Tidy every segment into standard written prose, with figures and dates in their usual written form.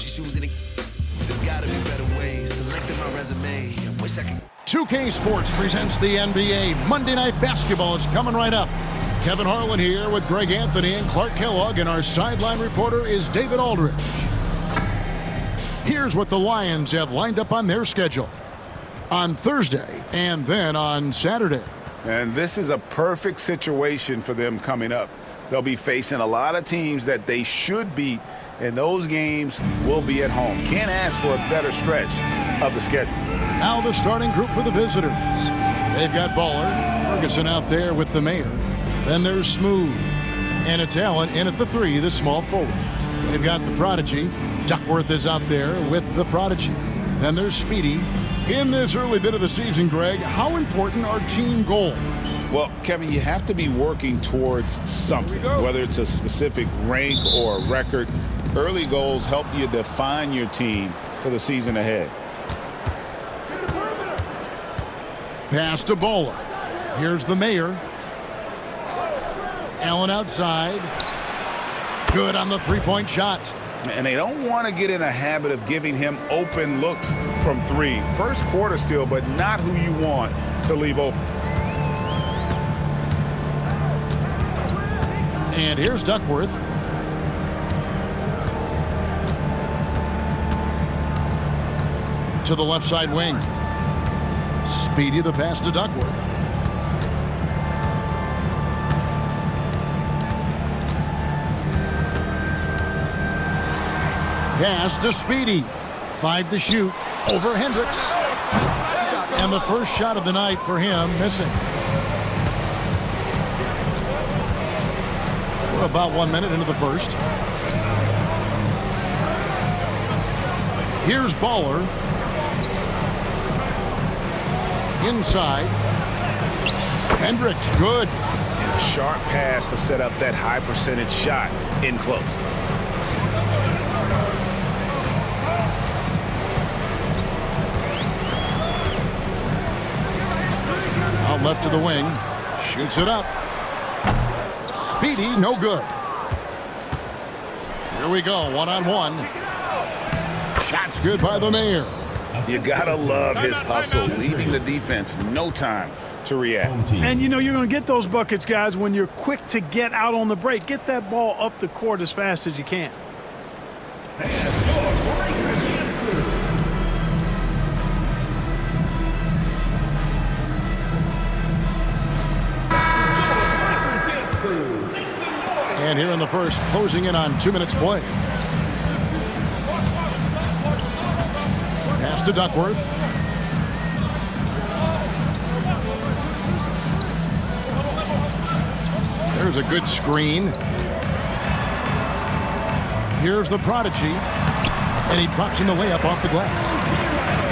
Gucci shoes in it. There's gotta be better ways to lengthen my resume. I wish I could. 2K Sports presents the NBA. Monday Night Basketball is coming right up. Kevin Harlan here with Greg Anthony and Clark Kellogg, and our sideline reporter is David Aldridge. Here's what the Lions have lined up on their schedule on Thursday and then on Saturday. And this is a perfect situation for them coming up. They'll be facing a lot of teams that they should beat, and those games will be at home. Can't ask for a better stretch of the schedule. Now the starting group for the visitors. They've got Baller, Ferguson out there with the mayor. Then there's Smooth, and it's Allen in at the 3, the small forward. They've got the Prodigy. Duckworth is out there with the Prodigy. Then there's Speedy. In this early bit of the season, Greg, how important are team goals? Well, Kevin, you have to be working towards something, whether it's a specific rank or a record. Early goals help you define your team for the season ahead. Pass to Bola. Here's the mayor. Allen outside. Good on the three-point shot. And they don't want to get in a habit of giving him open looks from 3. First quarter still, but not who you want to leave open. And here's Duckworth. To the left side wing. Speedy the pass to Duckworth. Pass to Speedy. 5 to shoot. Over Hendricks. And the first shot of the night for him missing. We're about 1 minute into the first. Here's Baller. Inside. Hendricks, good. And a sharp pass to set up that high percentage shot in close. Out left of the wing. Shoots it up. Speedy, no good. Here we go, one-on-one. Shot's good by the mayor. You gotta love his hustle, leaving the defense no time to react. And you know you're going to get those buckets, guys, when you're quick to get out on the break. Get that ball up the court as fast as you can. And here in the first, closing in on 2 minutes play. Pass to Duckworth. There's a good screen. Here's the Prodigy. And he drops in the layup off the glass.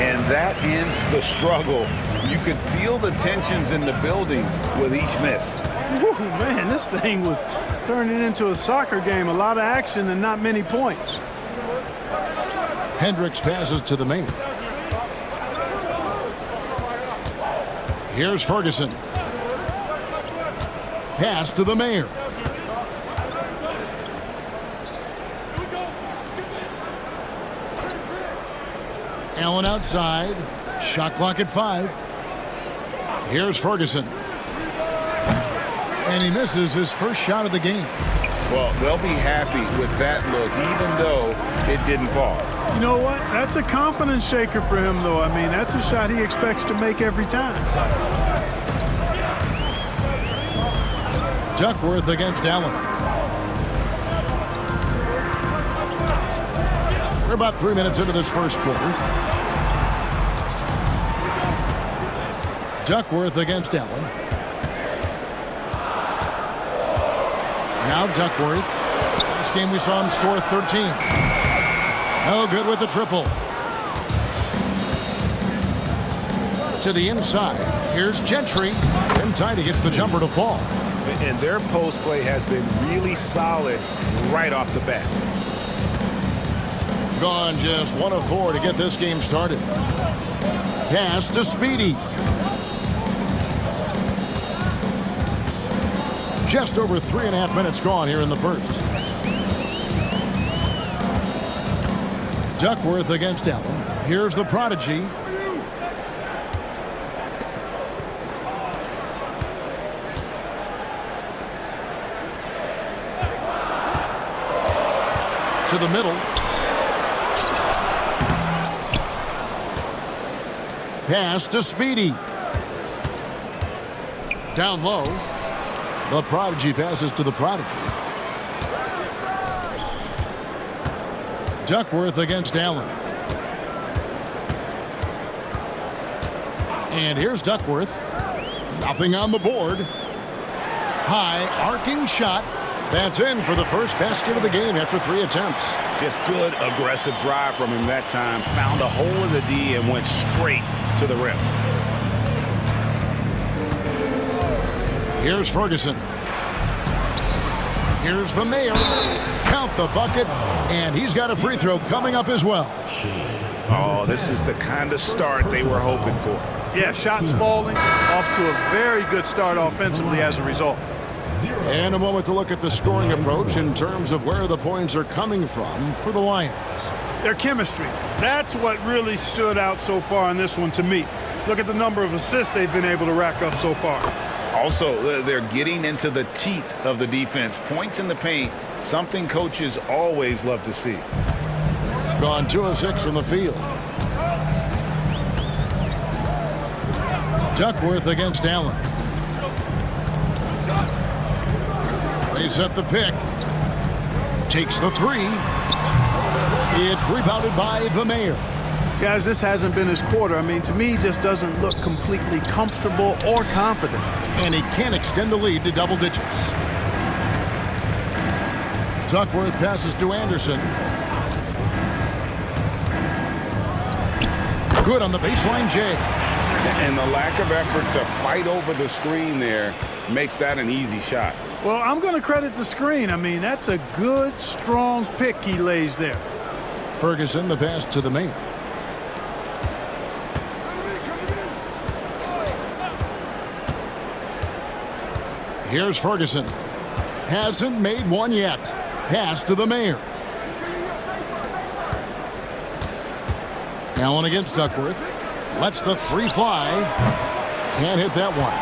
And that ends the struggle. You could feel the tensions in the building with each miss. Woo, man, this thing was turning into a soccer game. A lot of action and not many points. Hendricks passes to the main. Here's Ferguson. Pass to the mayor. Allen outside. Shot clock at 5. Here's Ferguson. And he misses his first shot of the game. Well, they'll be happy with that look, even though it didn't fall. You know what? That's a confidence shaker for him, though. I mean, that's a shot he expects to make every time. Duckworth against Allen. We're about 3 minutes into this first quarter. Duckworth against Allen. Now Duckworth. Last game we saw him score 13. No good with the triple. To the inside. Here's Gentry. And Tidy gets the jumper to fall. And their post play has been really solid right off the bat. Gone just 1 of 4 to get this game started. Pass to Speedy. Just over 3.5 minutes gone here in the first. Duckworth against Allen. Here's the prodigy. To the middle. Pass to Speedy. Down low. The prodigy passes to the prodigy. Duckworth against Allen. And here's Duckworth. Nothing on the board. High arcing shot. That's in for the first basket of the game after 3 attempts. Just good aggressive drive from him that time. Found a hole in the D and went straight to the rim. Here's Ferguson. Here's the Mayor. Count the bucket, and he's got a free throw coming up as well. Oh, this is the kind of start they were hoping for. Yeah, shots falling. Off to a very good start offensively as a result. And a moment to look at the scoring approach in terms of where the points are coming from for the Lions. Their chemistry. That's what really stood out so far in this one to me. Look at the number of assists they've been able to rack up so far. Also, they're getting into the teeth of the defense. Points in the paint, something coaches always love to see. Gone 2 of 6 from the field. Duckworth against Allen. They set the pick. Takes the 3. It's rebounded by the Mayor. Guys, this hasn't been his quarter. I mean, to me, he just doesn't look completely comfortable or confident. And he can't extend the lead to double digits. Duckworth passes to Anderson. Good on the baseline, Jay. And the lack of effort to fight over the screen there makes that an easy shot. Well, I'm going to credit the screen. I mean, that's a good, strong pick he lays there. Ferguson, the pass to the Mayor. Here's Ferguson. Hasn't made one yet. Pass to the Mayor. Allen against Duckworth. Lets the 3 fly. Can't hit that one.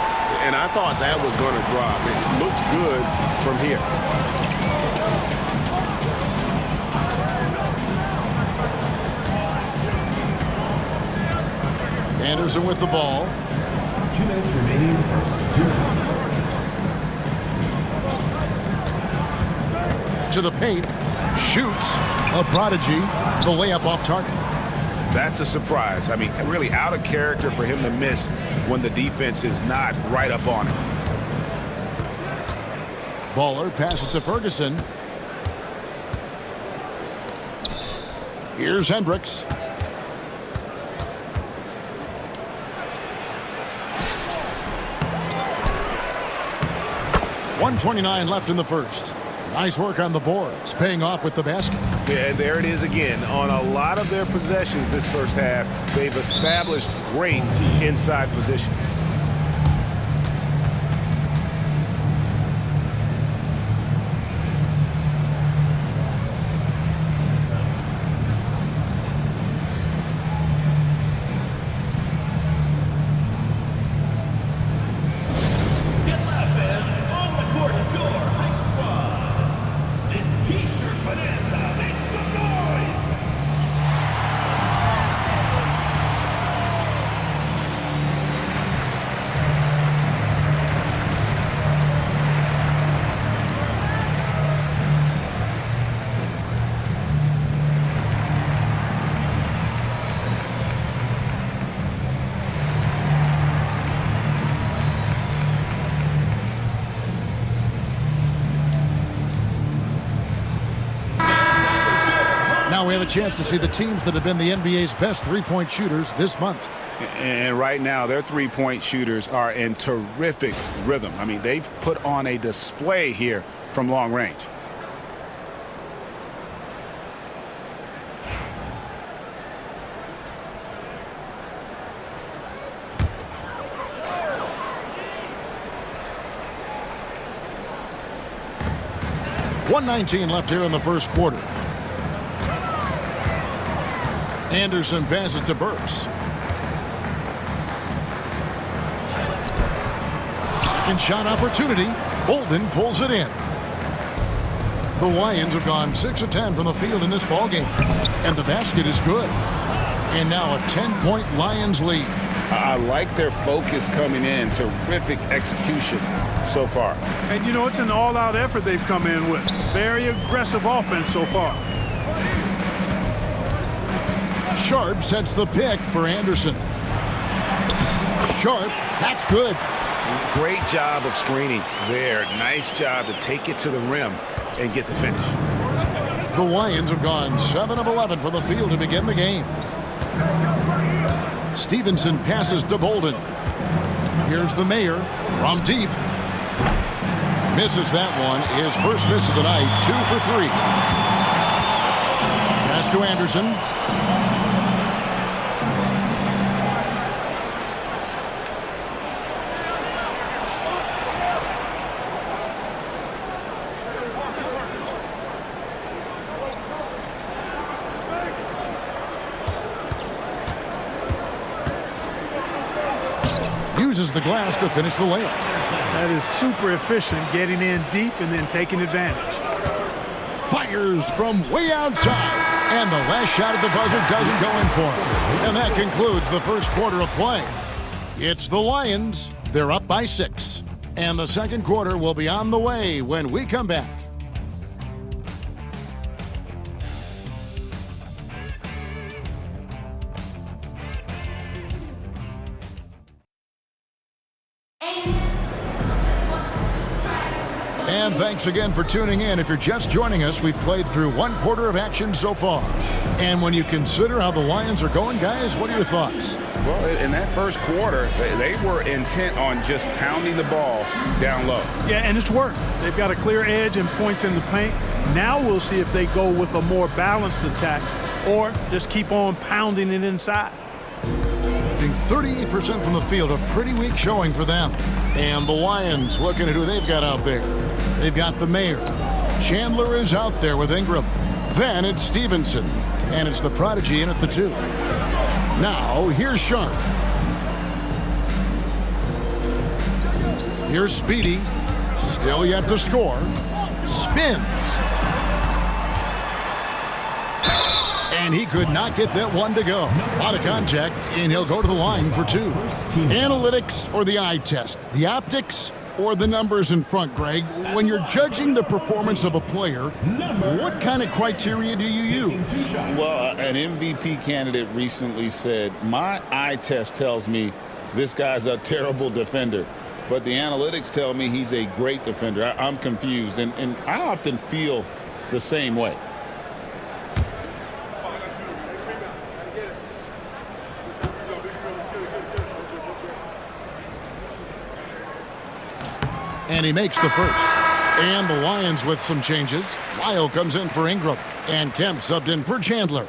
And I thought that was going to drop. It looked good from here. Anderson with the ball. 2 minutes remaining in the first. 2 minutes. To the paint. Shoots. A prodigy. The layup off target. That's a surprise. I mean, really out of character for him to miss when the defense is not right up on him. Baller passes to Ferguson. Here's Hendricks. .129 left in the first. Nice work on the boards, paying off with the basket. Yeah, and there it is again. On a lot of their possessions this first half, they've established great inside position. Now we have a chance to see the teams that have been the NBA's best three-point shooters this month. And right now, their three-point shooters are in terrific rhythm. I mean, they've put on a display here from long range. .119 left here in the first quarter. Anderson passes to Burks. Second shot opportunity. Bolden pulls it in. The Lions have gone 6 of 10 from the field in this ballgame, and the basket is good. And now a 10-point Lions lead. I like their focus coming in. Terrific execution so far. And, you know, it's an all-out effort they've come in with. Very aggressive offense so far. Sharp sets the pick for Anderson. Sharp, that's good. Great job of screening there. Nice job to take it to the rim and get the finish. The Lions have gone 7 of 11 from the field to begin the game. Stevenson passes to Bolden. Here's the Mayor from deep. Misses that one. His first miss of the night, 2 for 3. Pass to Anderson. Uses the glass to finish the layup. That is super efficient, getting in deep and then taking advantage. Fires from way outside. And the last shot at the buzzer doesn't go in for him. And that concludes the first quarter of play. It's the Lions. They're up by 6. And the second quarter will be on the way when we come back. And thanks again for tuning in. If you're just joining us, we've played through one quarter of action so far. And when you consider how the Lions are going, guys, what are your thoughts? Well, in that first quarter, they were intent on just pounding the ball down low. Yeah, and it's worked. They've got a clear edge and points in the paint. Now we'll see if they go with a more balanced attack or just keep on pounding it inside. Being 38% from the field, a pretty weak showing for them. And the Lions looking at who they've got out there. They've got the Mayor. Chandler is out there with Ingram. Then it's Stevenson. And it's the Prodigy in at the 2. Now, here's Sharp. Here's Speedy. Still yet to score. Spins. And he could not get that one to go. A lot of contact, and he'll go to the line for 2. Analytics or the eye test? The optics or the numbers in front, Greg? When you're judging the performance of a player, what kind of criteria do you use? Well, an MVP candidate recently said, my eye test tells me this guy's a terrible defender, but the analytics tell me he's a great defender. I'm confused, and I often feel the same way. And he makes the first. And the Lions with some changes. Lyle comes in for Ingram. And Kemp subbed in for Chandler.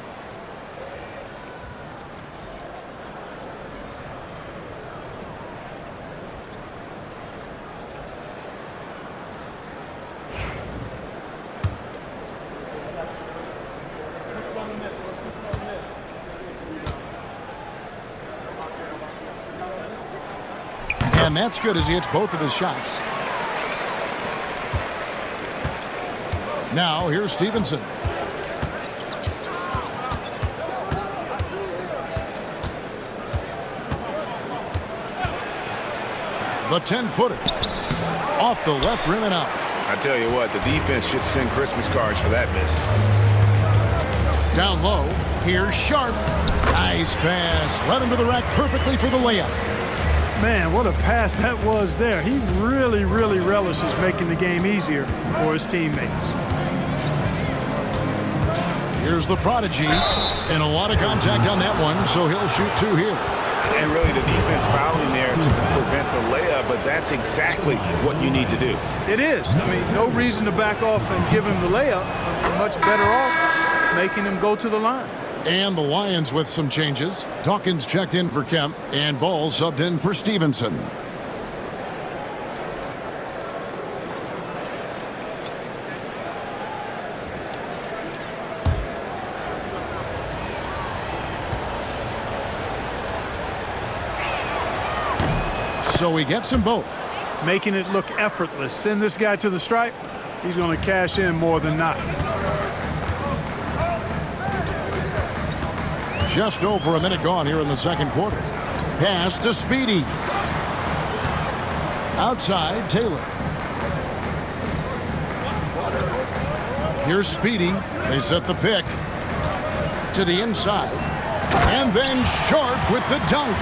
And that's good as he hits both of his shots. Now, here's Stevenson. The 10-footer. Off the left rim and out. I tell you what, the defense should send Christmas cards for that miss. Down low, here's Sharp. Nice pass. Led him to the rack perfectly for the layup. Man, what a pass that was there. He really, really relishes making the game easier for his teammates. Here's the Prodigy, and a lot of contact on that one, so he'll shoot 2 here. And really the defense fouling there to prevent the layup, but that's exactly what you need to do. It is. I mean, no reason to back off and give him the layup. You're much better off making him go to the line. And the Lions with some changes. Dawkins checked in for Kemp, and Ball subbed in for Stevenson. So he gets them both. Making it look effortless. Send this guy to the stripe. He's going to cash in more than not. Just over a minute gone here in the second quarter. Pass to Speedy. Outside, Taylor. Here's Speedy. They set the pick to the inside. And then Sharp with the dunk.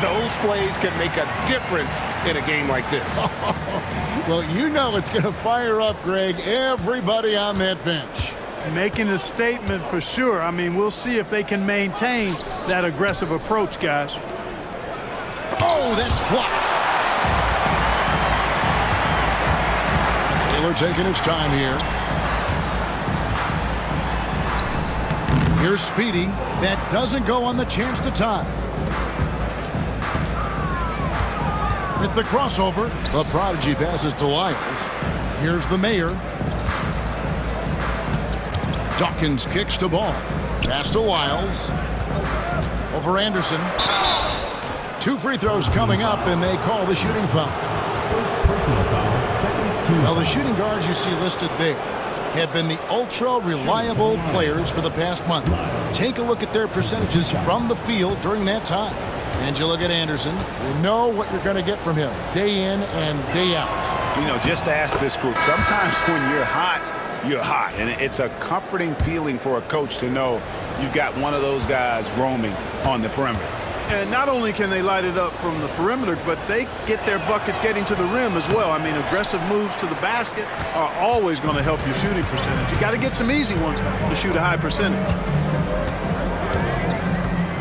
Those plays can make a difference in a game like this. Well, you know it's going to fire up, Greg, everybody on that bench. Making a statement for sure. I mean, we'll see if they can maintain that aggressive approach, guys. Oh, that's blocked. Taylor taking his time here. Here's Speedy. That doesn't go on the chance to tie. With the crossover, the prodigy passes to Lyles. Here's the mayor. Dawkins kicks to ball. Pass to Lyles. Over Anderson. 2 free throws coming up, and they call the shooting foul. First personal foul, second team. Well, the shooting guards you see listed there have been the ultra-reliable players for the past month. Take a look at their percentages from the field during that time. And you look at Anderson, you know what you're going to get from him day in and day out. You know, just ask this group. Sometimes when you're hot, you're hot. And it's a comforting feeling for a coach to know you've got one of those guys roaming on the perimeter. And not only can they light it up from the perimeter, but they get their buckets getting to the rim as well. I mean, aggressive moves to the basket are always going to help your shooting percentage. You got to get some easy ones to shoot a high percentage.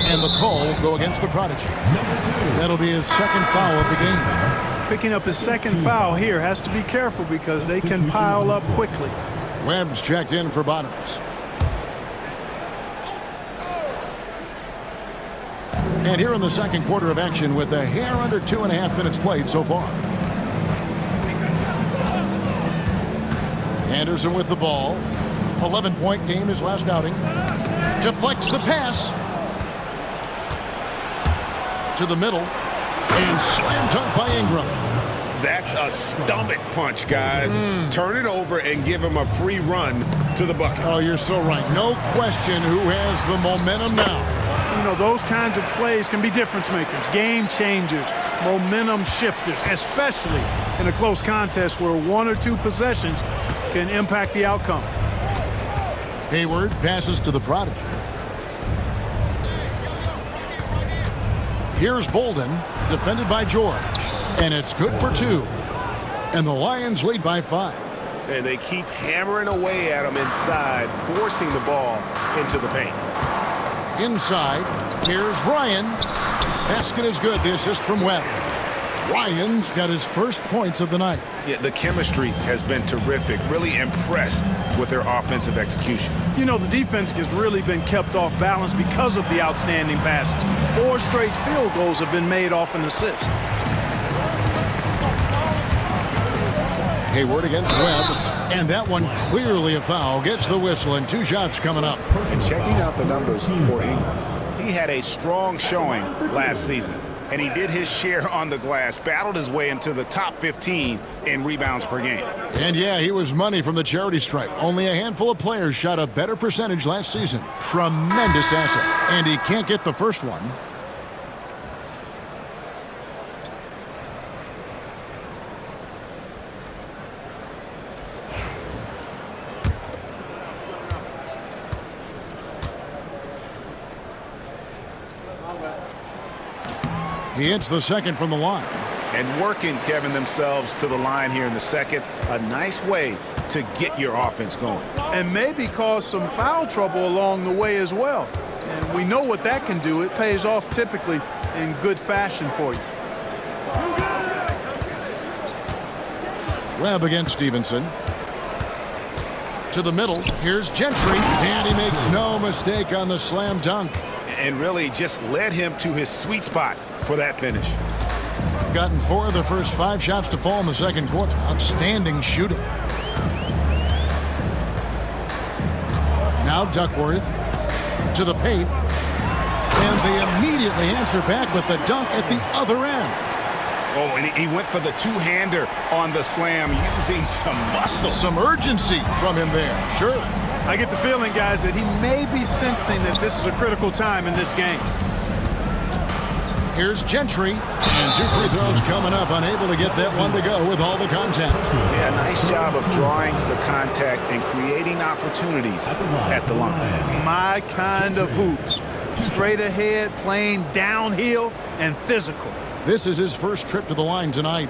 And the call will go against the prodigy. That'll be his second foul of the game. Picking up his second foul here, has to be careful because they can pile up quickly. Webb's checked in for Bottoms. And here in the second quarter of action with a hair under 2.5 minutes played so far. Anderson with the ball. 11-point game his last outing. Deflects the pass. To the middle. And slam dunk by Ingram. That's a stomach punch, guys. Turn it over and give him a free run to the bucket. Oh, you're so right. No question who has the momentum now. You know, those kinds of plays can be difference makers, game changers, momentum shifters, especially in a close contest where 1 or 2 possessions can impact the outcome. Hayward passes to the prodigy. Here's Bolden, defended by George. And it's good for 2. And the Lions lead by 5. And they keep hammering away at him inside, forcing the ball into the paint. Inside, here's Ryan. Basket is good. The assist from Webb. Ryan's got his first points of the night. Yeah, the chemistry has been terrific. Really impressed with their offensive execution. You know, the defense has really been kept off balance because of the outstanding passes. 4 straight field goals have been made off an assist. Hayward against Webb. And that one clearly a foul. Gets the whistle and 2 shots coming up. And checking out the numbers for Ingram. He had a strong showing last season. And he did his share on the glass. Battled his way into the top 15 in rebounds per game. And yeah, he was money from the charity stripe. Only a handful of players shot a better percentage last season. Tremendous asset. And he can't get the first one. He hits the second from the line. And working, Kevin, themselves to the line here in the second. A nice way to get your offense going. And maybe cause some foul trouble along the way as well. And we know what that can do. It pays off typically in good fashion for you. Webb against Stevenson. To the middle. Here's Gentry. And he makes no mistake on the slam dunk. And really just led him to his sweet spot for that finish. Gotten 4 of the first 5 shots to fall in the second quarter. Outstanding shooting. Now Duckworth to the paint. And they immediately answer back with the dunk at the other end. Oh, and he went for the two-hander on the slam using some muscle. Some urgency from him there. Sure. I get the feeling, guys, that he may be sensing that this is a critical time in this game. Here's Gentry, and 2 free throws coming up, unable to get that one to go with all the contact. Yeah, nice job of drawing the contact and creating opportunities at the line. My kind of hoops. Straight ahead, playing downhill, and physical. This is his first trip to the line tonight.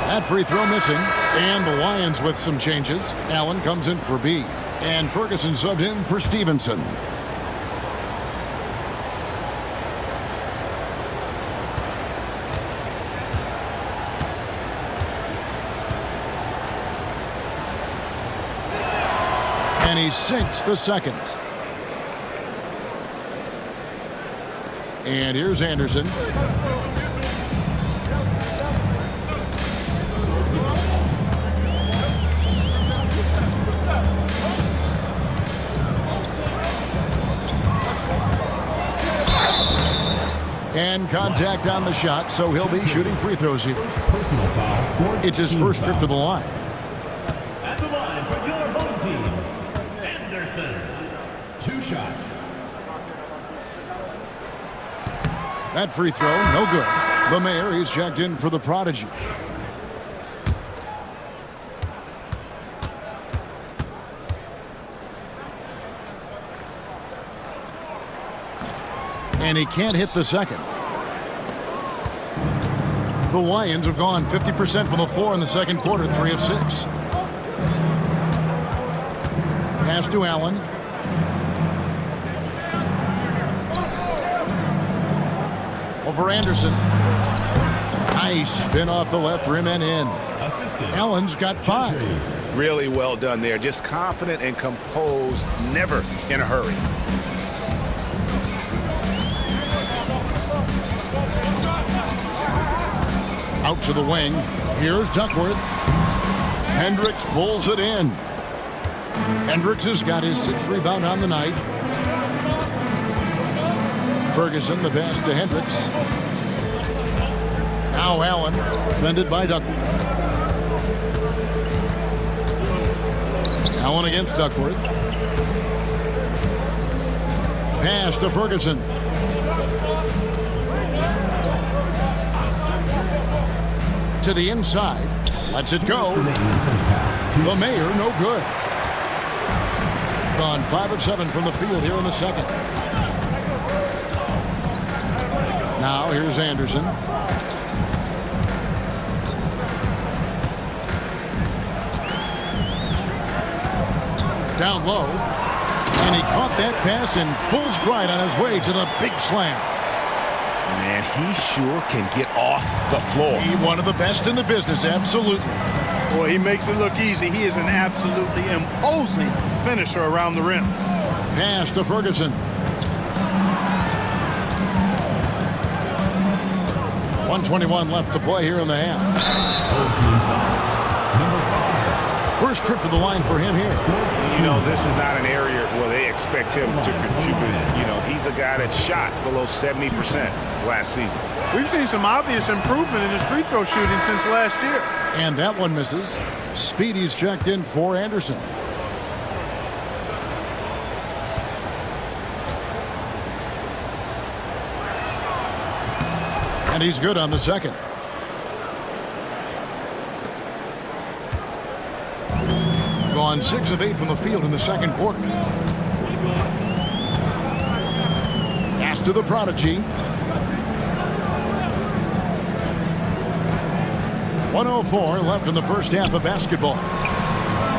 That free throw missing, and the Lions with some changes. Allen comes in for B, and Ferguson subbed in for Stevenson. And he sinks the second. And here's Anderson. And contact on the shot, so he'll be shooting free throws here. Personal foul. It's his first trip to the line. At the line for your home team, Anderson. 2 shots. That free throw, no good. The Mayor, he's checked in for the Prodigy. And he can't hit the second. The Lions have gone 50% from the floor in the second quarter, 3 of 6. Pass to Allen. Over Anderson. Nice spin off the left rim and in. Assistant. Allen's got 5. Really well done there. Just confident and composed, never in a hurry. Out to the wing. Here's Duckworth. Hendricks pulls it in. Hendricks has got his 6th rebound on the night. Ferguson, the pass to Hendricks. Now Allen, defended by Duckworth. Allen against Duckworth. Pass to Ferguson. To the inside. Lets it go. The Mayor, no good. Gone 5 of 7 from the field here in the second. Now here's Anderson. Down low. And he caught that pass in full stride on his way to the big slam. Man, he sure can get off the floor. He one of the best in the business, absolutely. Boy, he makes it look easy. He is an absolutely imposing finisher around the rim. Pass to Ferguson. 1:21 left to play here in the half. First trip to the line for him here. You know, this is not an area where they expect him to contribute. You know, he's a guy that shot below 70% last season. We've seen some obvious improvement in his free throw shooting since last year. And that one misses. Speedy's checked in for Anderson. And he's good on the second. Gone 6 of 8 from the field in the second quarter. Pass to the Prodigy. 1:04 left in the first half of basketball.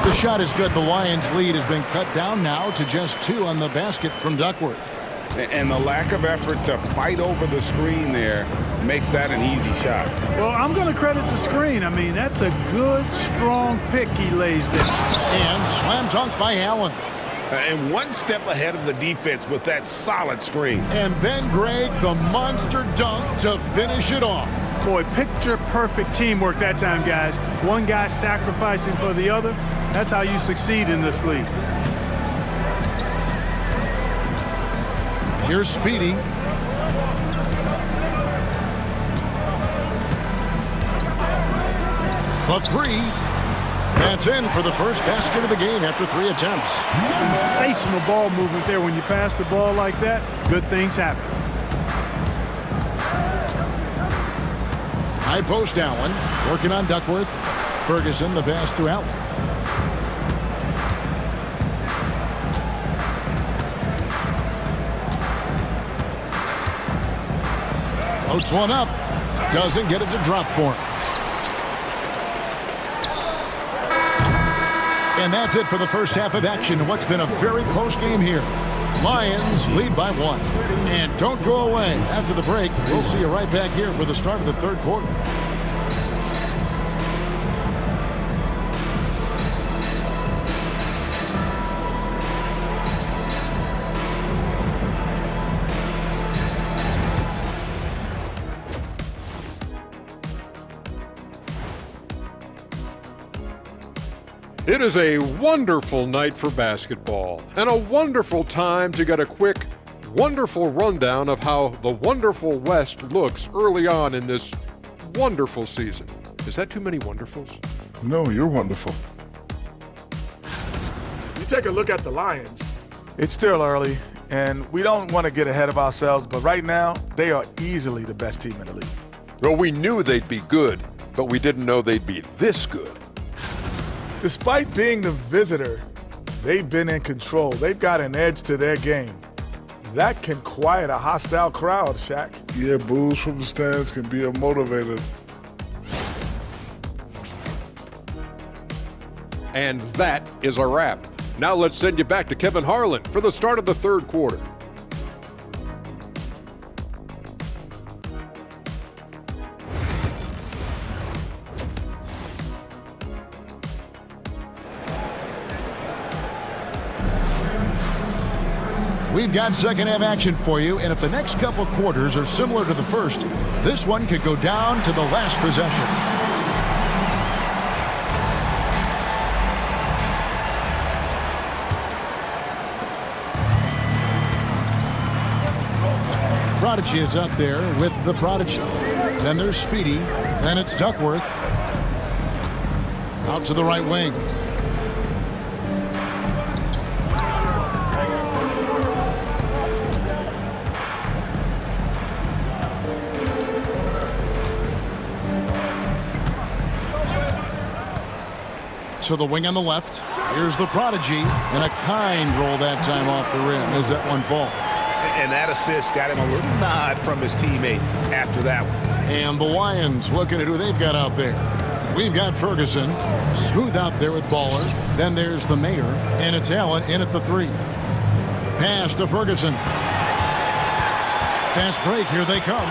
The shot is good. The Lions' lead has been cut down now to just 2 on the basket from Duckworth. And the lack of effort to fight over the screen there makes that an easy shot. Well, I'm going to credit the screen. I mean, that's a good, strong pick he lays there. And slam dunk by Allen. And one step ahead of the defense with that solid screen. And then Greg, the monster dunk to finish it off. Boy, picture-perfect teamwork that time, guys. One guy sacrificing for the other. That's how you succeed in this league. Here's Speedy. The three. That's in for the first basket of the game after 3 attempts. Sensational ball movement there. When you pass the ball like that, good things happen. High post Allen, working on Duckworth. Ferguson, the pass to Allen. Floats one up. Doesn't get it to drop for him. And that's it for the first half of action. What's been a very close game here. Lions lead by 1. And don't go away. After the break, we'll see you right back here for the start of the third quarter. It is a wonderful night for basketball and a wonderful time to get a quick, wonderful rundown of how the wonderful West looks early on in this wonderful season. Is that too many wonderfuls? No, you're wonderful. You take a look at the Lions. It's still early, and we don't want to get ahead of ourselves, but right now, they are easily the best team in the league. Well, we knew they'd be good, but we didn't know they'd be this good. Despite being the visitor, they've been in control. They've got an edge to their game. That can quiet a hostile crowd, Shaq. Yeah, boos from the stands can be a motivator. And that is a wrap. Now let's send you back to Kevin Harlan for the start of the third quarter. We've got second half action for you, and if the next couple quarters are similar to the first, this one could go down to the last possession. Prodigy is out there with the Prodigy. Then there's Speedy. Then it's Duckworth. Out to the right wing. To the wing on the left. Here's the Prodigy, and a kind roll that time off the rim as that one falls. And that assist got him a little nod from his teammate after that one. And the Lions looking at who they've got out there. We've got Ferguson, smooth out there with Baller. Then there's the Mayor, and it's Allen in at the 3. Pass to Ferguson. Fast break, here they come.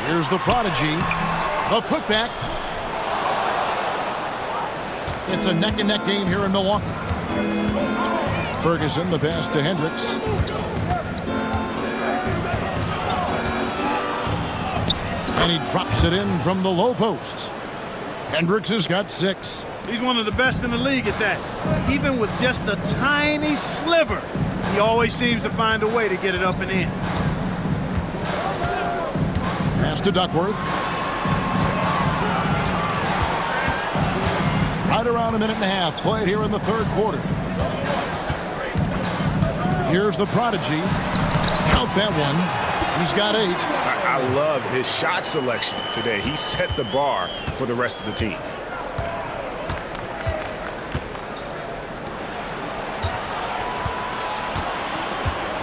Here's the Prodigy. A putback. It's a neck-and-neck game here in Milwaukee. Ferguson, the pass to Hendricks. And he drops it in from the low post. Hendricks has got 6. He's one of the best in the league at that. Even with just a tiny sliver, he always seems to find a way to get it up and in. Pass to Duckworth. Right around a minute and a half played here in the third quarter. Here's the Prodigy. Count that one. He's got 8. I love his shot selection today. He set the bar for the rest of the team.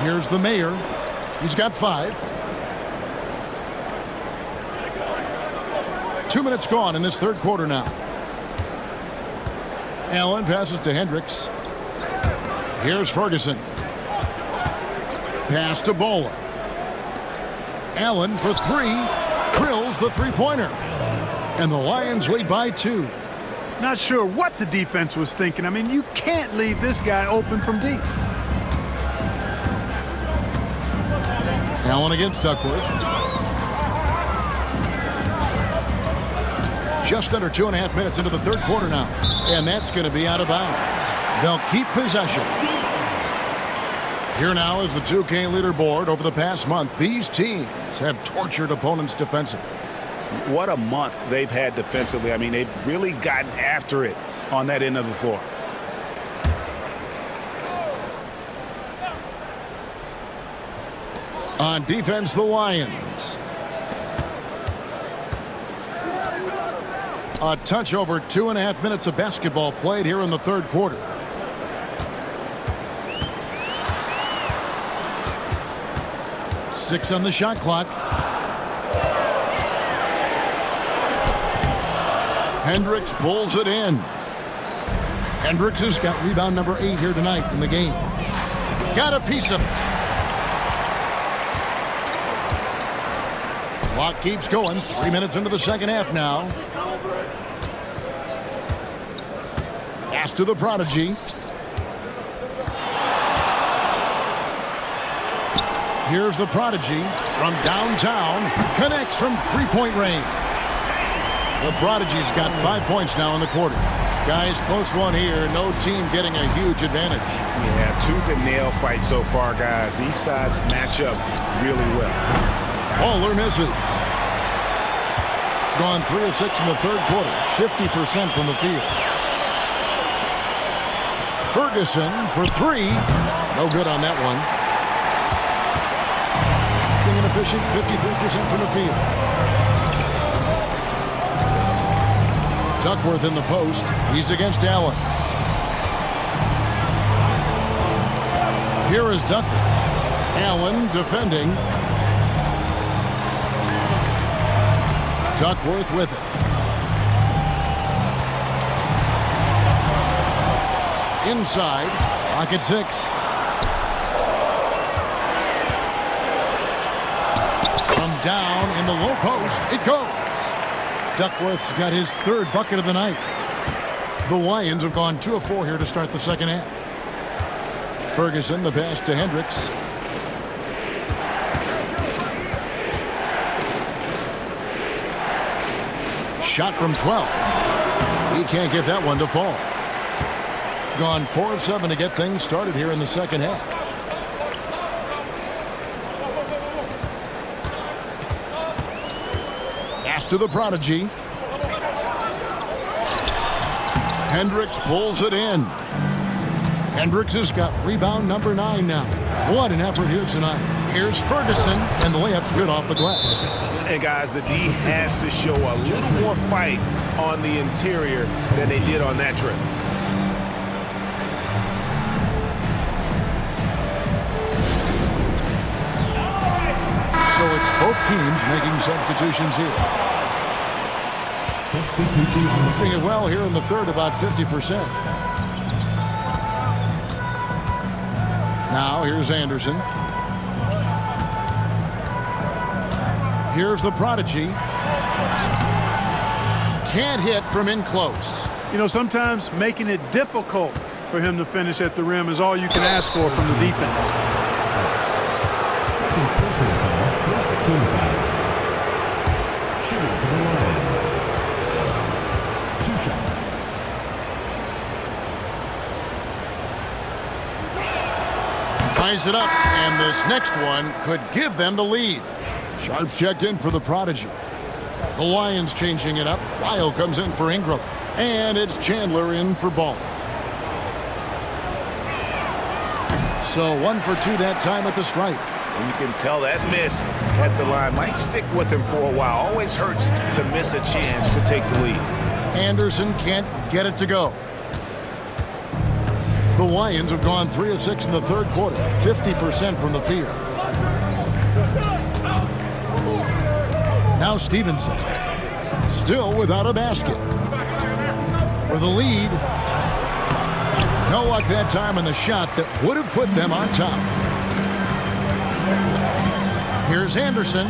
Here's the Mayor. He's got 5. 2 minutes gone in this third quarter now. Allen passes to Hendricks. Here's Ferguson. Pass to Bowler. Allen for three. Drills the three-pointer. And the Lions lead by 2. Not sure what the defense was thinking. I mean, you can't leave this guy open from deep. Allen against Duckworth. Just under 2.5 minutes into the third quarter now. And that's going to be out of bounds. They'll keep possession. Here now is the 2K leaderboard. Over the past month, these teams have tortured opponents defensively. What a month they've had defensively. I mean, they've really gotten after it on that end of the floor. On defense, the Lions. A touch over 2.5 minutes of basketball played here in the third quarter. Six on the shot clock. Hendricks pulls it in. Hendricks has got rebound number 8 here tonight in the game. Got a piece of it. Clock keeps going. 3 minutes into the second half now. Pass to the prodigy. Here's the prodigy from downtown. Connects from three-point range. The prodigy's got 5 points now in the quarter. Guys, close one here. No team getting a huge advantage. Yeah, tooth and nail fight so far, guys. These sides match up really well. Bowler misses. Gone 3 of 6 in the third quarter. 50% from the field. Ferguson for 3. No good on that one. Being inefficient, 53% from the field. Duckworth in the post. He's against Allen. Here is Duckworth. Allen defending. Duckworth with it. Inside. Pocket 6. From down in the low post, it goes. Duckworth's got his third bucket of the night. The Lions have gone 2 of 4 here to start the second half. Ferguson, the pass to Hendricks. Shot from 12. He can't get that one to fall. Gone 4 of 7 to get things started here in the second half. Pass to the prodigy. Hendricks pulls it in. Hendricks has got rebound number 9 now. What an effort here tonight. Here's Ferguson, and the layup's good off the glass. And guys, the D has to show a little more fight on the interior than they did on that trip. So it's both teams making substitutions here. Doing it well here in the third, about 50%. Now here's Anderson. Here's the prodigy. Can't hit from in close. You know, sometimes making it difficult for him to finish at the rim is all you can ask for from the defense. Second personal foul, first team foul. Shooting for the Lions. 2 shots. Ties it up, and this next one could give them the lead. Sharps checked in for the prodigy. The Lions changing it up. Lyle comes in for Ingram. And it's Chandler in for Ball. So 1 for 2 that time at the stripe. You can tell that miss at the line might stick with him for a while. Always hurts to miss a chance to take the lead. Anderson can't get it to go. The Lions have gone 3 of 6 in the third quarter. 50% from the field. Now Stevenson. Still without a basket. For the lead. No luck that time on the shot that would have put them on top. Here's Anderson.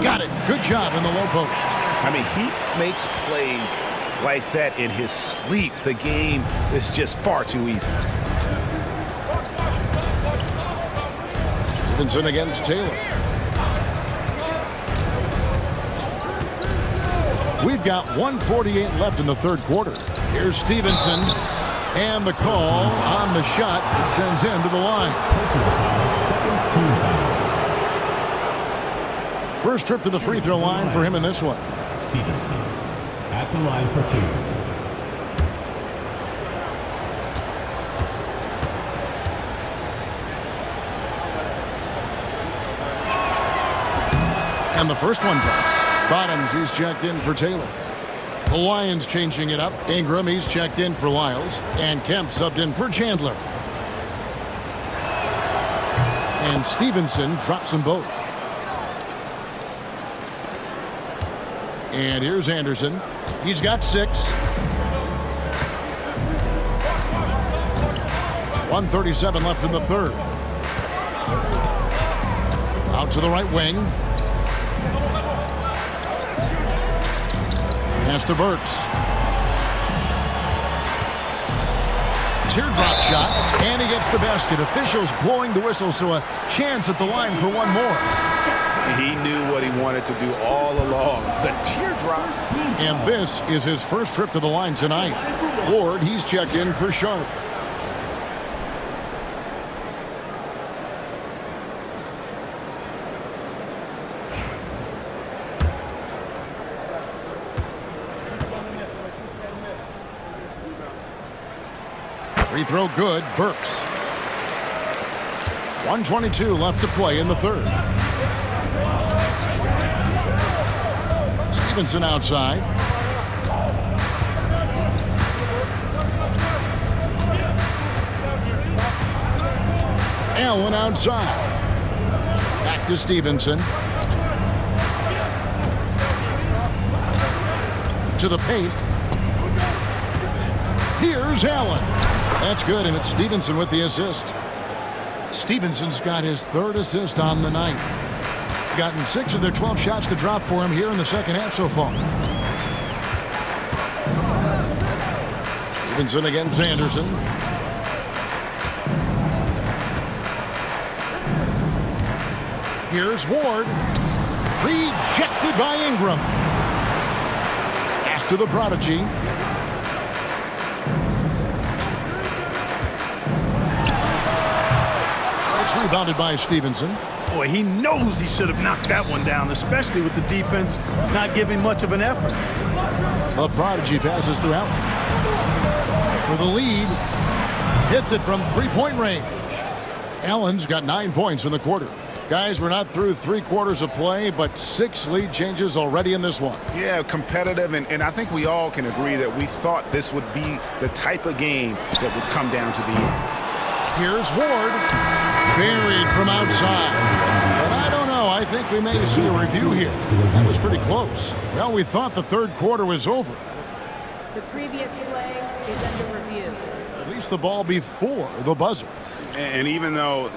Got it. Good job in the low post. I mean, he makes plays like that in his sleep. The game is just far too easy. Stevenson against Taylor. We've got 1:48 left in the third quarter. Here's Stevenson. And the call on the shot. It sends him to the line. First trip to the free throw line for him in this one. Stevenson at the line for 2. And the first one drops. Bottoms, he's checked in for Taylor. The Lions changing it up. Ingram, he's checked in for Lyles. And Kemp subbed in for Chandler. And Stevenson drops them both. And here's Anderson. He's got 6. 1:37 left in the third. Out to the right wing. Pass to Burks. Teardrop shot, and he gets the basket. Officials blowing the whistle, so a chance at the line for one more. He knew what he wanted to do all along. The teardrop. And this is his first trip to the line tonight. Ward, he's checked in for Sharp. Free throw good. Burks. 1:22 left to play in the third. Stevenson outside. Allen outside. Back to Stevenson. To the paint. Here's Allen. That's good, and it's Stevenson with the assist. Stevenson's got his third assist on the night. Gotten 6 of their 12 shots to drop for him here in the second half so far. Stevenson against Anderson. Here's Ward. Rejected by Ingram. Pass to the prodigy. It's rebounded by Stevenson. Boy, he knows he should have knocked that one down, especially with the defense not giving much of an effort. The prodigy passes to Allen. For the lead. Hits it from three-point range. Allen's got 9 points in the quarter. Guys, we're not through 3 quarters of play, but 6 lead changes already in this one. Yeah, competitive, and I think we all can agree that we thought this would be the type of game that would come down to the end. Here's Ward. Buried from outside. But I don't know. I think we may see a review here. That was pretty close. Well, we thought the third quarter was over. The previous play is under review. At least the ball before the buzzer. And even though,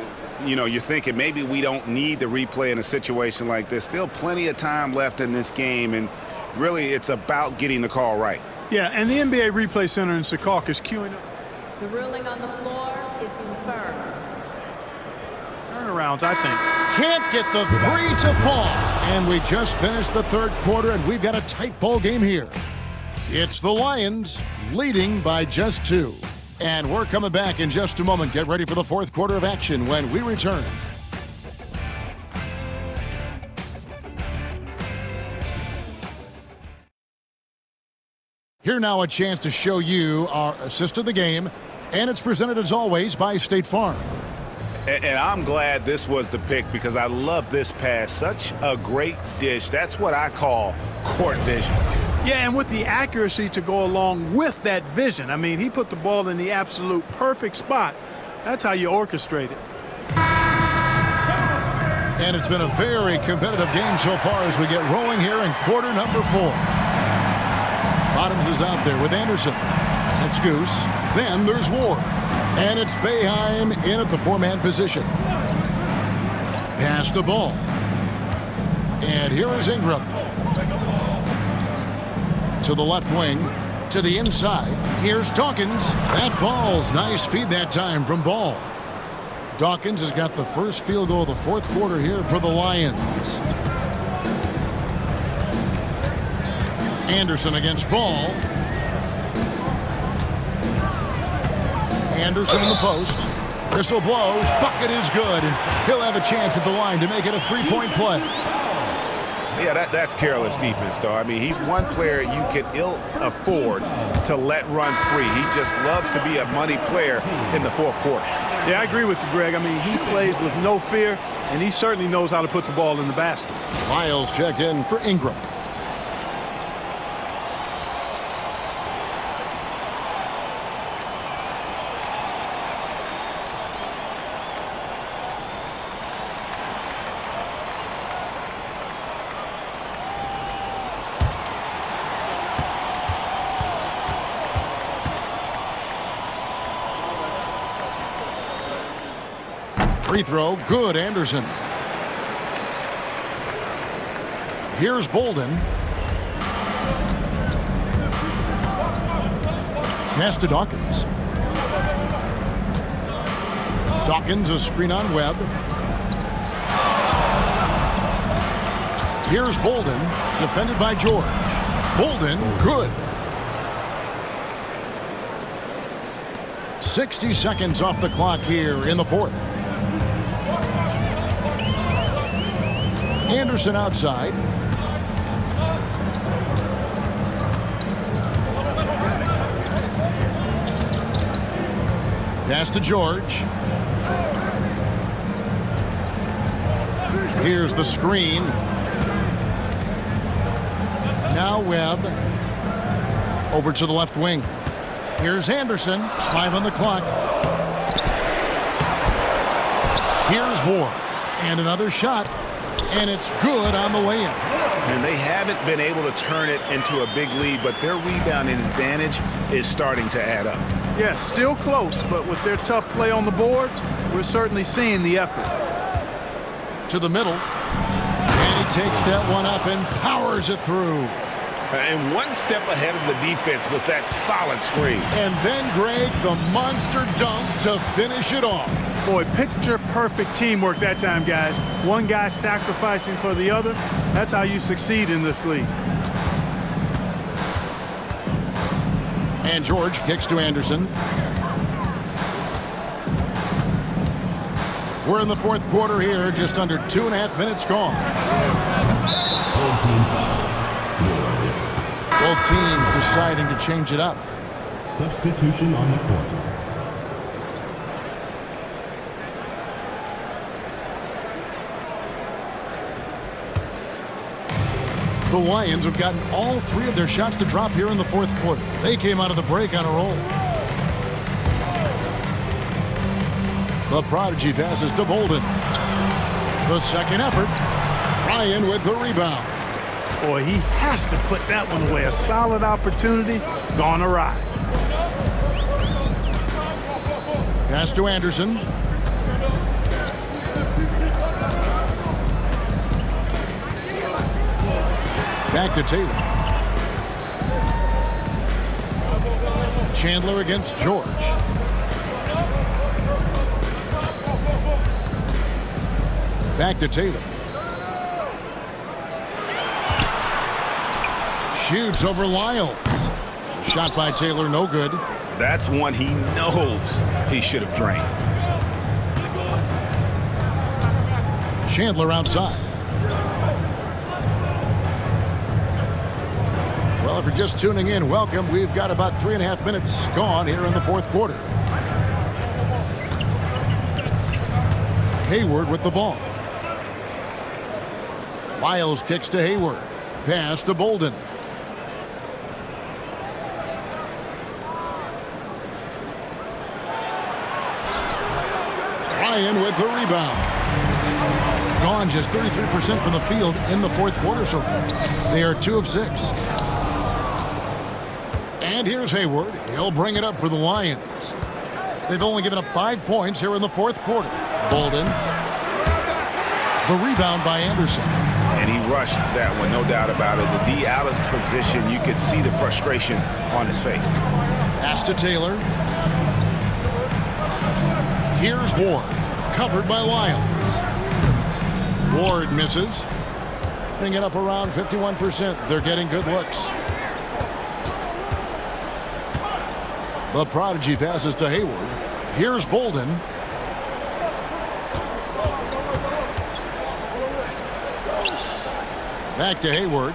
you know, you're thinking maybe we don't need the replay in a situation like this, still plenty of time left in this game, and really it's about getting the call right. Yeah, and the NBA Replay Center in Secaucus queuing up. The ruling on the floor is confirmed. Turnarounds, I think. Can't get the 3 to fall. And we just finished the third quarter, and we've got a tight ball game here. It's the Lions leading by just 2. And we're coming back in just a moment. Get ready for the fourth quarter of action when we return. Here now a chance to show you our assist of the game, and it's presented as always by State Farm. And I'm glad this was the pick because I love this pass. Such a great dish. That's what I call court vision. Yeah, and with the accuracy to go along with that vision. I mean, he put the ball in the absolute perfect spot. That's how you orchestrate it. And it's been a very competitive game so far as we get rolling here in quarter number 4. Bottoms is out there with Anderson. It's Goose. Then there's Ward. And it's Boeheim in at the 4-man position. Pass the ball. And here is Ingram. To the left wing. To the inside. Here's Dawkins. That falls. Nice feed that time from Ball. Dawkins has got the first field goal of the fourth quarter here for the Lions. Anderson against Ball. Anderson in the post. Whistle blows. Bucket is good. And he'll have a chance at the line to make it a three-point play. Yeah, that's careless defense, though. I mean, he's one player you can ill afford to let run free. He just loves to be a money player in the fourth quarter. Yeah, I agree with you, Greg. I mean, he plays with no fear, and he certainly knows how to put the ball in the basket. Miles checked in for Ingram. Free throw, good, Anderson. Here's Bolden. Pass to Dawkins. Dawkins, a screen on Webb. Here's Bolden, defended by George. Bolden, good. 60 seconds off the clock here in the fourth. Anderson outside. Pass to George. Here's the screen. Now Webb. Over to the left wing. Here's Anderson. 5 on the clock. Here's Ward. And another shot. And it's good on the way in. And they haven't been able to turn it into a big lead, but their rebounding advantage is starting to add up. Yeah, still close, but with their tough play on the boards, we're certainly seeing the effort. To the middle. And he takes that one up and powers it through. And one step ahead of the defense with that solid screen. And then, Greg, the monster dunk to finish it off. Boy, picture-perfect teamwork that time, guys. One guy sacrificing for the other. That's how you succeed in this league. And George kicks to Anderson. We're in the fourth quarter here, just under 2.5 minutes gone. Both teams deciding to change it up. Substitution on the court. The Lions have gotten all 3 of their shots to drop here in the fourth quarter. They came out of the break on a roll. The prodigy passes to Bolden. The second effort. Ryan with the rebound. Boy, he has to put that one away. A solid opportunity gone awry. Pass to Anderson. Back to Taylor. Chandler against George. Back to Taylor. Shoots over Lyles. Shot by Taylor, no good. That's one he knows he should have drained. Chandler outside. Well, if you're just tuning in, welcome. We've got about 3.5 minutes gone here in the fourth quarter. Hayward with the ball. Lyles kicks to Hayward. Pass to Bolden. Ryan with the rebound. Gone just 33% from the field in the fourth quarter so far. They are 2 of 6. And here's Hayward. He'll bring it up for the Lions. They've only given up 5 points here in the fourth quarter. Bolden. The rebound by Anderson. And he rushed that one, no doubt about it. The D out of position, you could see the frustration on his face. Pass to Taylor. Here's Ward, covered by Lyons. Ward misses. Bring it up around 51%. They're getting good looks. The Prodigy passes to Hayward. Here's Bolden. Back to Hayward.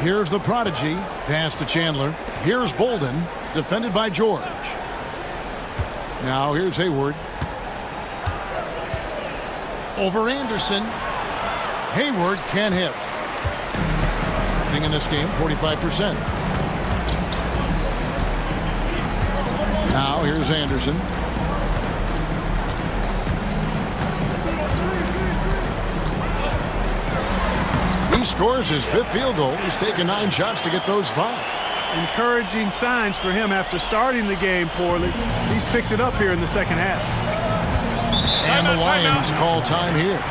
Here's the Prodigy. Pass to Chandler. Here's Bolden. Defended by George. Now here's Hayward. Over Anderson. Hayward can hit. Shooting in this game, 45%. Now here's Anderson. He scores his 5th field goal. He's taken 9 shots to get those 5. Encouraging signs for him after starting the game poorly. He's picked it up here in the second half. And the Lions call time here.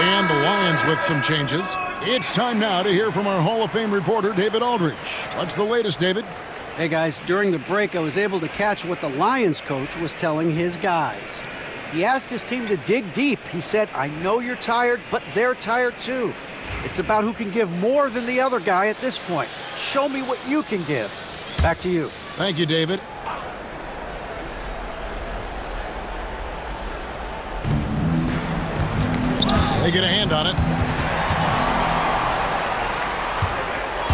And the Lions with some changes. It's time now to hear from our Hall of Fame reporter, David Aldridge. What's the latest, David? Hey, guys, during the break, I was able to catch what the Lions coach was telling his guys. He asked his team to dig deep. He said, I know you're tired, but they're tired too. It's about who can give more than the other guy at this point. Show me what you can give. Back to you. Thank you, David. They get a hand on it.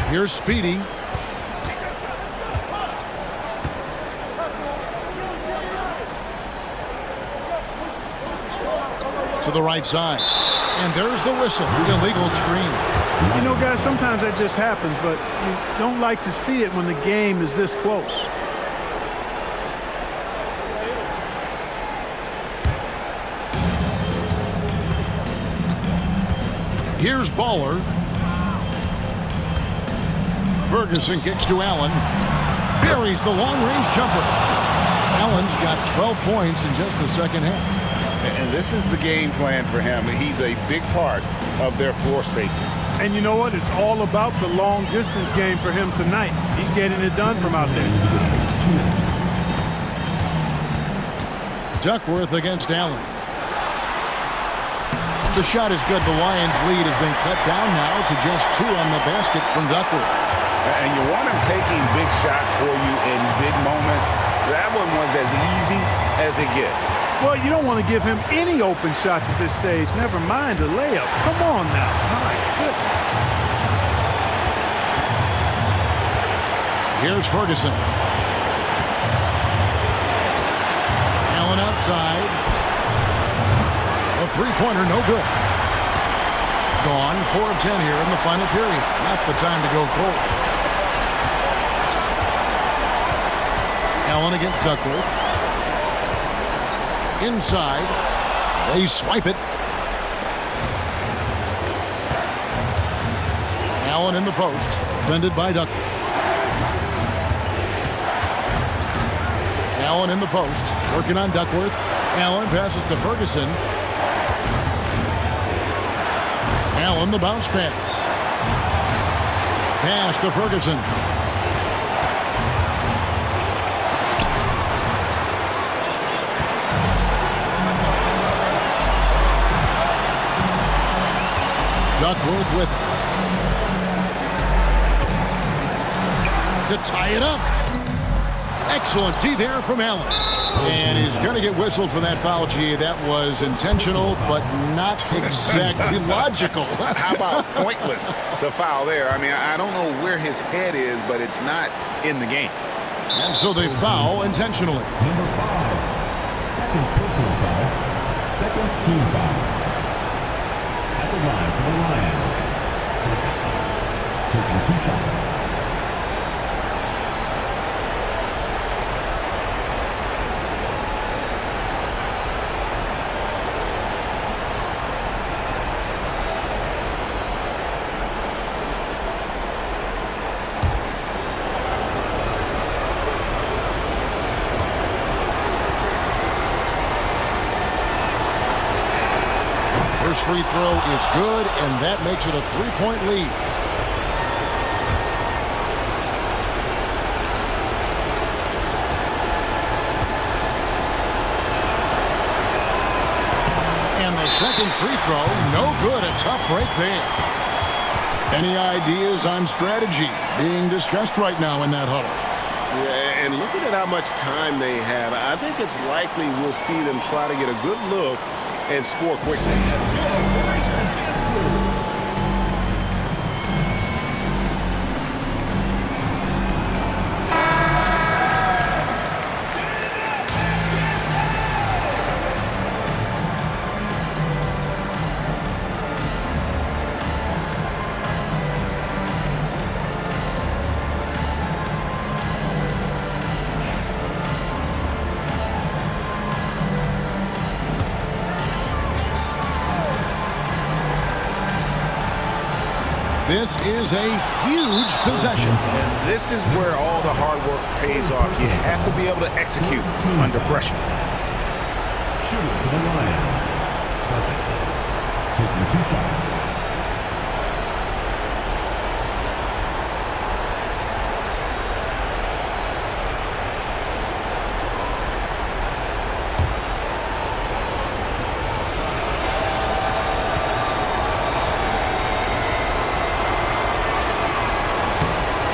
Here's Speedy. To the right side. And there's the whistle. Illegal screen. You know, guys, sometimes that just happens, but you don't like to see it when the game is this close. Here's Baller. Ferguson kicks to Allen. Buries the long-range jumper. Allen's got 12 points in just the second half. And this is the game plan for him. He's a big part of their floor spacing. And you know what? It's all about the long-distance game for him tonight. He's getting it done from out there. 2 minutes. Duckworth against Allen. The shot is good. The Lions' lead has been cut down now to just 2 on the basket from Duckworth. And you want him taking big shots for you in big moments. That one was as easy as it gets. Well, you don't want to give him any open shots at this stage. Never mind a layup. Come on now. My goodness. Here's Ferguson. Allen outside. The three-pointer, no good. Gone, 4 of 10 here in the final period. Not the time to go cold. Allen against Duckworth. Inside. They swipe it. Allen in the post. Defended by Duckworth. Allen in the post. Working on Duckworth. Allen passes to Ferguson. Allen the bounce pass. Pass to Ferguson. Duckworth with it. To tie it up. Excellent D there from Allen. And he's going to get whistled for that foul, G. That was intentional, but not exactly logical. How about pointless to foul there? I mean, I don't know where his head is, but it's not in the game. And so they foul intentionally. Number 5, second personal foul, second team foul. At the line for the Lions, Ferguson, taking 2 shots. First free throw is good, and that makes it a 3-point lead. And the second free throw, no good. A tough break there. Any ideas on strategy being discussed right now in that huddle? Yeah, and looking at how much time they have, I think it's likely we'll see them try to get a good look and score quickly. This is a huge possession. And this is where all the hard work pays off. You have to be able to execute under pressure. Shooting for the Lions, Ferguson, taking 2 shots.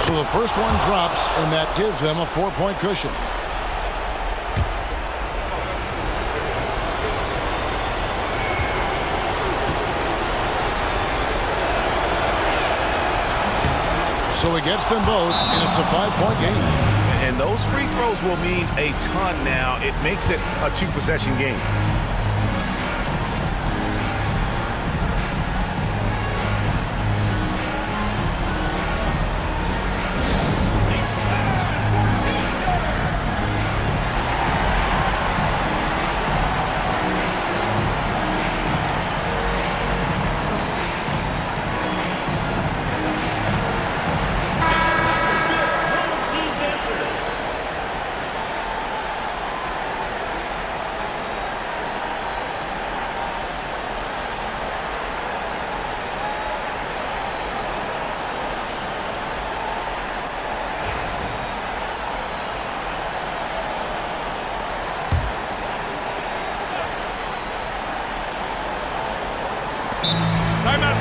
So the first one drops, and that gives them a 4-point cushion. So he gets them both, and it's a 5-point game. And those free throws will mean a ton now. It makes it a 2-possession game.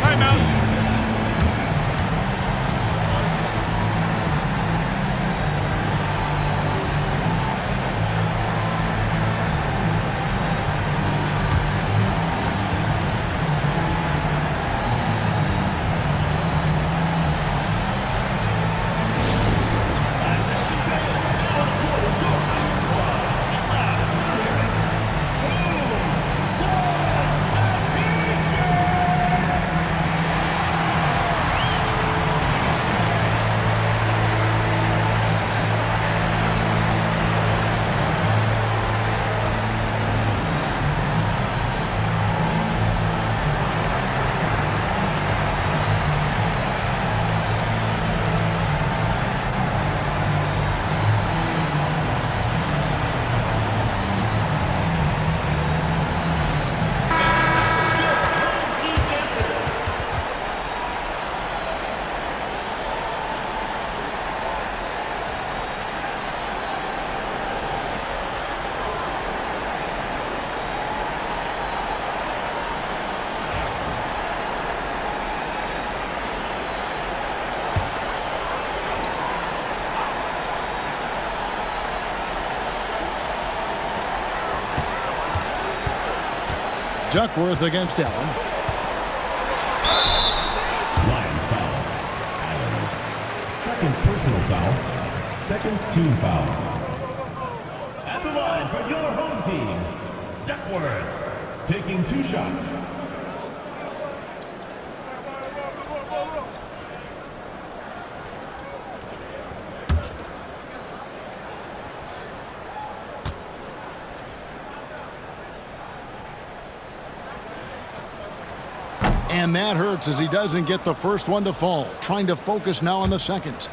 Timeout. Duckworth against Allen. Lions foul. Allen. Second personal foul. Second team foul. At the line for your home team, Duckworth, taking 2 shots. And that hurts as he doesn't get the first one to fall. Trying to focus now on the second.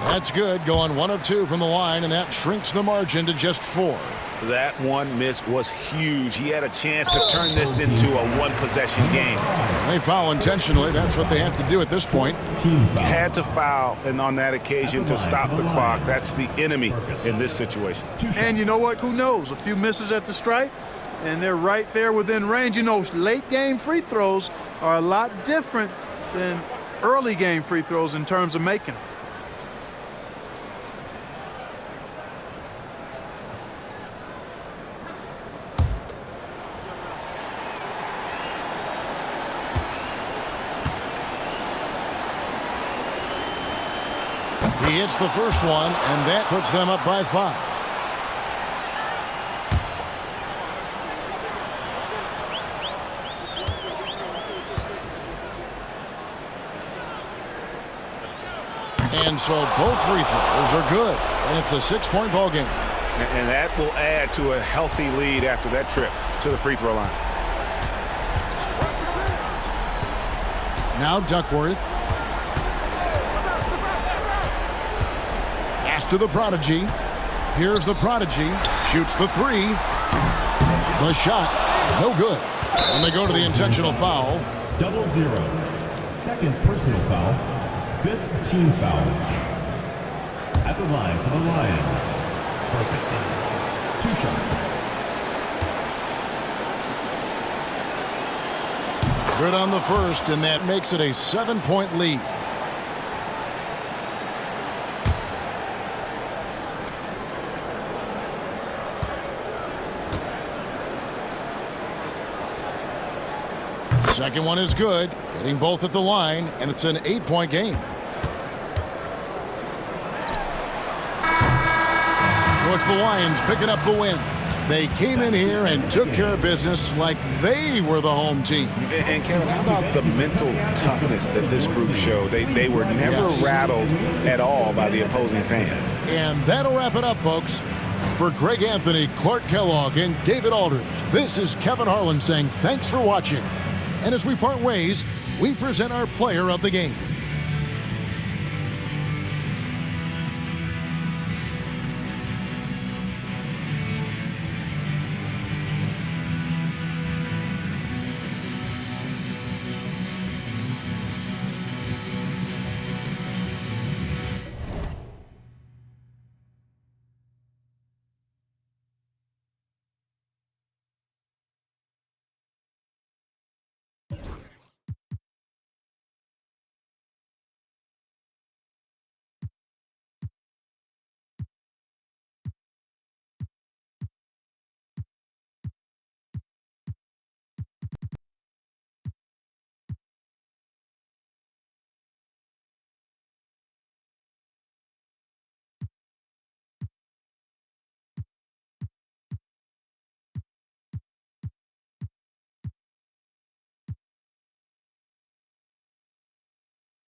That's good, going 1 of 2 from the line, and that shrinks the margin to just 4. That one miss was huge. He had a chance to turn this into a one-possession game. They foul intentionally. That's what they have to do at this point. Had to foul, and on that occasion to stop the clock. That's the enemy in this situation. And you know what? Who knows? A few misses at the stripe, and they're right there within range. You know, late-game free throws are a lot different than early-game free throws in terms of making them. He hits the first one, and that puts them up by 5. And so both free throws are good, and it's a 6-point ball game. And that will add to a healthy lead after that trip to the free throw line. Now Duckworth. To the prodigy. Here's the prodigy. Shoots the 3. The shot, no good. And they go to the intentional foul. 0-0. Second personal foul. 5th team foul. At the line for the Lions, Ferguson. 2 shots. Good on the first, and that makes it a 7-point lead. Second one is good, getting both at the line, and it's an 8-point game. So it's the Lions picking up the win. They came in here and took care of business like they were the home team. And Kevin, how about the mental toughness that this group showed? They were never rattled at all by the opposing fans. And that'll wrap it up, folks. For Greg Anthony, Clark Kellogg, and David Aldridge, this is Kevin Harlan saying thanks for watching. And as we part ways, we present our player of the game.